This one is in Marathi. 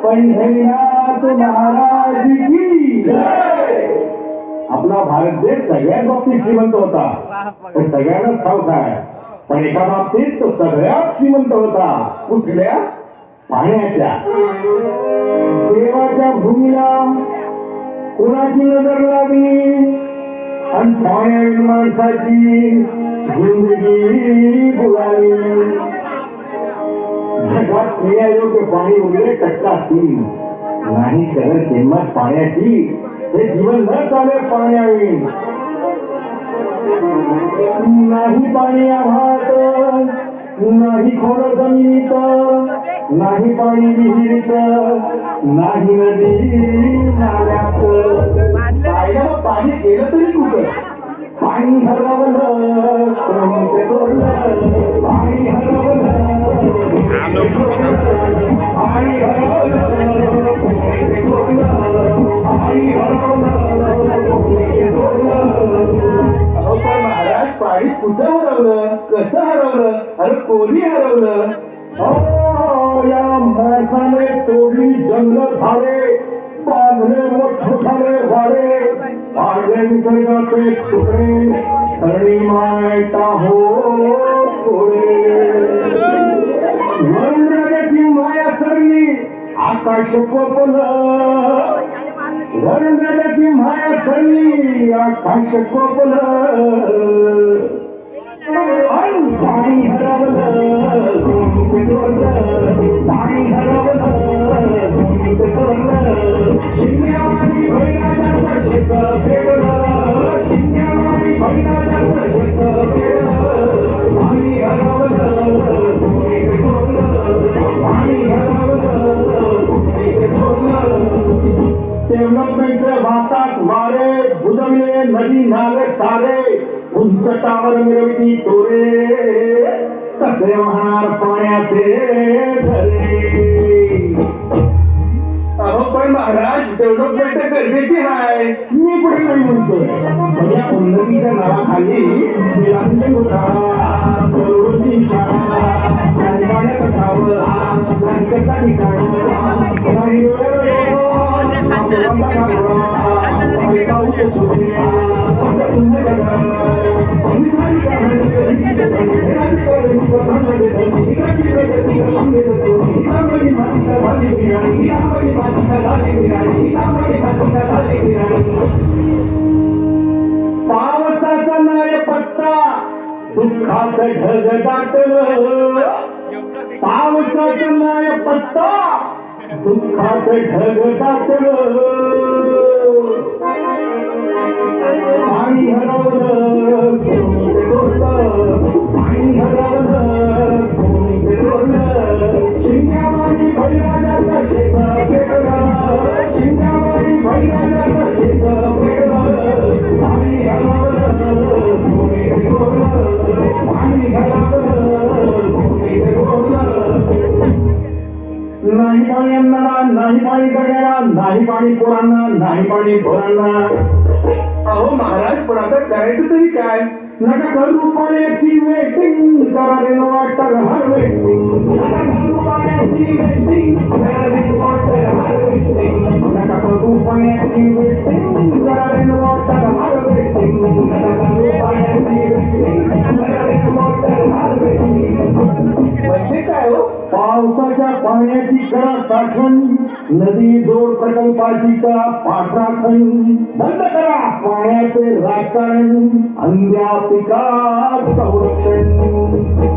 पंढरीनाथ महाराज की जय. आपला भारत देश सगळ्याच बाबतीत श्रीमंत होता, पण सगळ्यांनाच ठाऊक आहे. पण एका बाबतीत तो सगळ्यात श्रीमंत होता. कुठल्या? पाण्याच्या. देवाच्या भूमीला कोणाची नजर लागली आणि पाण्याविन माणसाची जिंदगी बुडाली. जगात पिण्यायोग्य पाणी उरले टक्का 3. नाही करत किंमत पाण्याची, हे जीवन न चाले पाण्याविन. नाही पाणी आभाळात, नाही खोल जमिनीत, नाही पाणी विहिरीत, नाही नदी नाल्यात. पाहिलं पाणी गेलं तरी कुठं? पाणी हरवलं कोणी ते सोडलं, पाणी हरवलं पाणी हरवलं कोणी ते सोडलं, पाणी हरवलं कोणी ते सोडलं. अहो पण महाराज, पाणी कुठं हरवलं, कसं हरवलं, अरे कोणी हरवलं? या माणसाने तोडली जंगल झाले, बांधले मोठमोठाले वाडे, पाडले निसर्गाचे तुकडे, धरणी मायटा हो थोडे. वरुणाची माया सरली, आकाश कोपलं, वरुणाची माया सरली, आकाश कोपलं. पाणी हरवलं कोणी ते सोडलं, पाणी हरवलं कोणी ते सोडलं. शिंग्यावानी भैराजाचं शेत पेटलं, शिंग्यावानी भैराजाचं शेत पेटलं. पाणी हरवलं कोणी ते सोडलं, पाणी हरवलं कोणी ते सोडलं. डेव्हलपमेंटच्या भातात वारे बुजवले, नदी नाले सारे उंच टावर मिरवती तोरे, कसे वाहणार पाण्याचे झरे. अहो पण महाराज, डेव्हलपमेंट गरजेची आहे. मी पुढे नाही म्हणतोय, पण या उन्नतीच्या नावाखाली विलासची घोटाळा, करोडोची शाळा, पाण्याचं खावं, बँकेचा ठिकाण, पावसाचा नाही पत्ता, दुःखाचं ढग दाटलं. पावसाचं नाही पत्ता, दुःखाचं ढग दाटलं. पाणी हरवलं कोणी ते सोडलं, पाणी हरवलं कोणी ते सोडलं. शिंग्यावानी भैराजाचं शेत पेटलं, शिंग्यावानी भैराजाचं शेत पेटलं. पाणी हरवलं कोणी ते सोडलं, पाणी हरवलं कोणी ते सोडलं. नाही पाणी अन्नाला, नाही पाणी जगण्याला, नाही पाणी पोरांना, नाही पाणी ढोरांना. अहो महाराज, पण आता करायचं तरी काय? नका करू पाण्याची वेटिंग, करा रे वॉटर हार्वेस्टिंग. नका करू पाण्याची वेटिंग, करा रे वॉटर हार्वेस्टिंग. नका करू पाण्याची वेटिंग, करा रे वॉटर हार्वेस्टिंग. नका करू पाण्याची वेटिंग, करा रे वॉटर हार्वेस्टिंग. म्हणजे काय हो? पावसाच्या पाण्याची करा साठवण, नदी जोड प्रकल्पाची करा पाठराखण. बंद करा पाण्याचे राजकारण, अंध्या पिका संरक्षण.